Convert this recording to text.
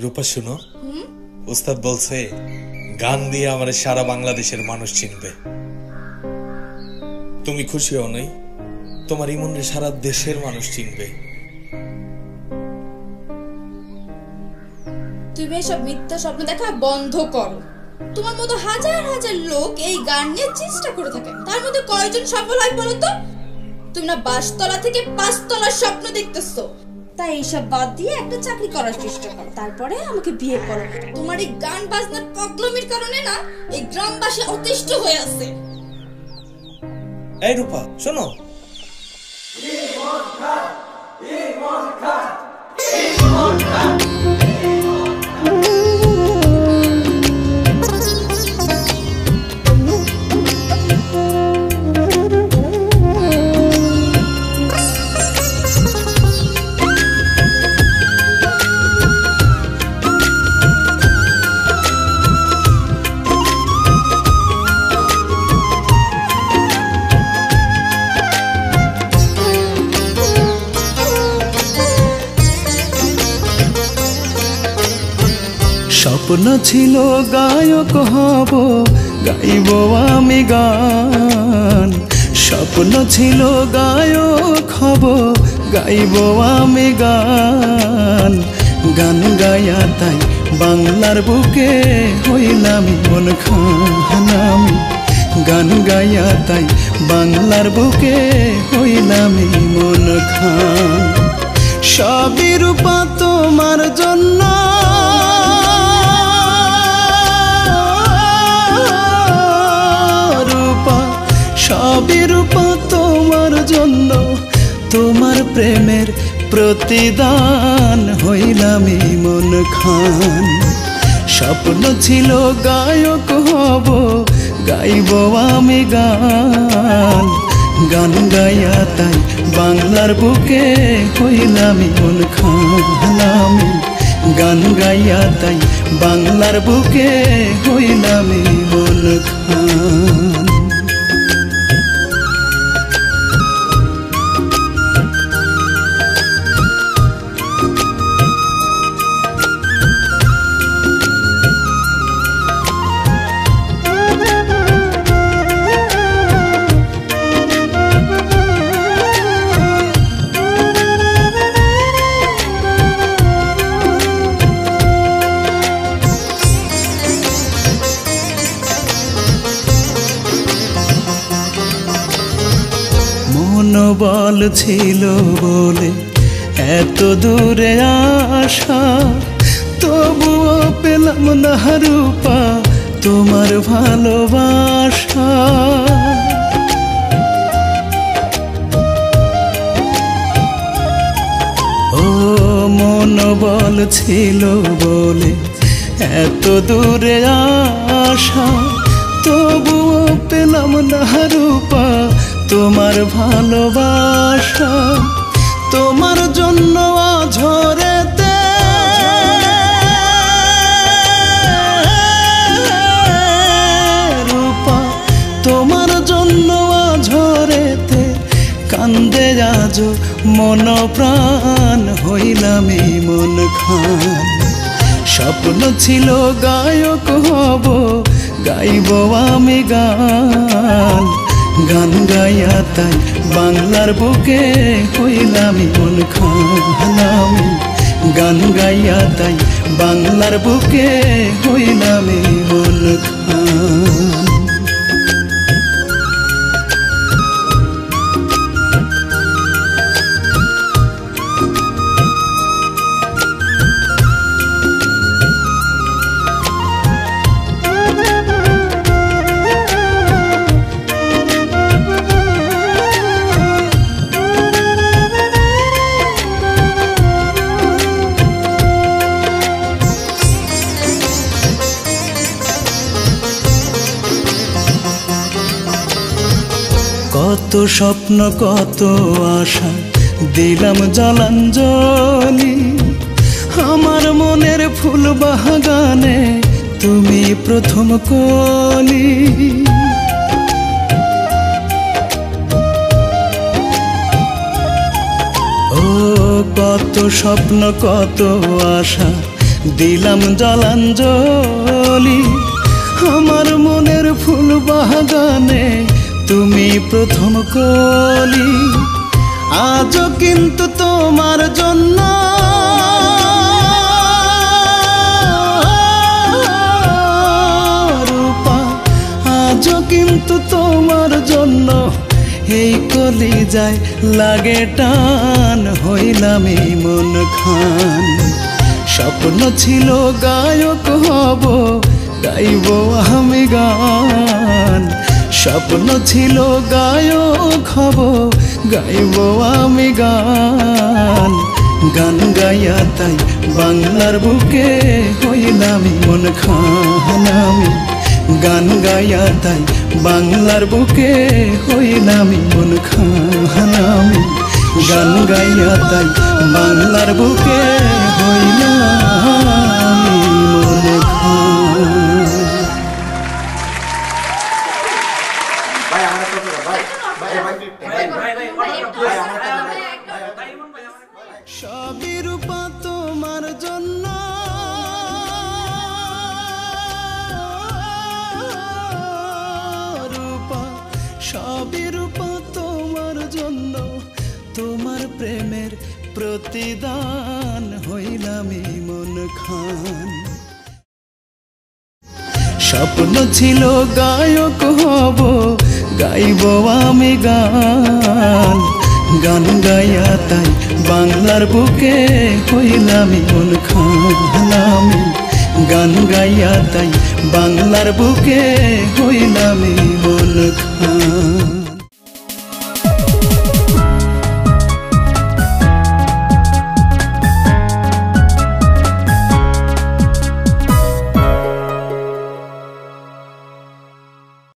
রূপা শুনো, উস্তাদ বলছে গান দিয়ে আমার সারা বাংলাদেশের মানুষ চিনবে। তুমি খুশি হও নাই? তোমার ইমনরে সারা দেশের মানুষ চিনবে। তুমি এসব মিথ্যা স্বপ্ন দেখা বন্ধ করো। তোমার মতো হাজার হাজার লোক এই গান নিয়ে চেষ্টা করে থাকে, তার মধ্যে কয়জন সফল হয় বলো তো? তুমি না 5 তলা থেকে 5 তলার স্বপ্ন দেখতেছো। তাই এইসব বাদ দিয়ে একটা চাকরি করার চেষ্টা করো, তারপরে আমাকে বিয়ে করো। তোমার এই গান বাজনার পাগলামির কারণে না এই গ্রামবাসী অতিষ্ঠ হয়ে আছে। এই রূপা শোনো, স্বপ্ন ছিল গায়ক হব, গাইব আমি গান। স্বপ্ন ছিল গায়ক হব, গাইব আমি গান। গান গায়া তাই বাংলার বুকে হইলাম মন খান। গান গায়া তাই বাংলার বুকে হইলাম মন খান। সবই রূপা তোমার জন্য, সবই রূপা তোমার জন্য। তোমার প্রেমের প্রতিদান হইলাম মন খান। স্বপ্ন ছিল গায়ক হব, গাইব আমি গান। গান গাইয়া তাই বাংলার বুকে হইলাম মন খান। গান গাইয়া তাই বাংলার বুকে হইলাম মন খান। মনোবল ছিল বলে এত দূরে আসা, তবুও পেলাম না রূপা তোমার ভালোবাসা। ও মনোবল ছিল বলে এত দূরে আসা, তবুও পেলাম না রূপা তোমার ভালোবাসা। তোমার জন্য ঝরেতে রূপা, তোমার জন্য ঝরেতে কান্দে আজ মন প্রাণ হইলাম মন খান। স্বপ্ন ছিল গায়ক হব, গাইব আমি গান। গান গাইয়া তাই বাংলার বুকে হইলাম মন খান। গান গাইয়া তাই বাংলার বুকে হইলাম মন খান। কত স্বপ্ন কত আশা দিলাম জলাঞ্জলি, আমার মনের ফুল বাগানে তুমি প্রথম কলি। ও কত স্বপ্ন কত আশা দিলাম জলাঞ্জলি। আমার মনের ফুল বাগানে তুমি প্রথম কলি। আজও কিন্তু তোমার জন্য রূপা, আজও কিন্তু তোমার জন্য এই কলিজায় লাগে টান। হইলাম এই মন খান। স্বপ্ন ছিল গায়ক হব, গাইব আমি গান। স্বপ্ন ছিল গায়ক হব, গাইব আমি গান। গান গাইয়া তাই বাংলার বুকে হইলাম মন খান আমি। গান গাইয়া তাই বাংলার বুকে হইলাম মন খান আমি। গান গাইয়া তাই বাংলার বুকে হইলাম মন খান। সবই রূপা তোমার জন্য, রূপা সবই রূপা তোমার জন্য। তোমার প্রেমের প্রতিদান হইলাম মন খান। স্বপ্ন ছিল গায়ক হব, গাইব আমি গান। গান গাইয়া তাই বাংলার বুকে হইলাম মন খান আমি। গান গাইয়া তাই বাংলার বুকে হইলাম মন খান।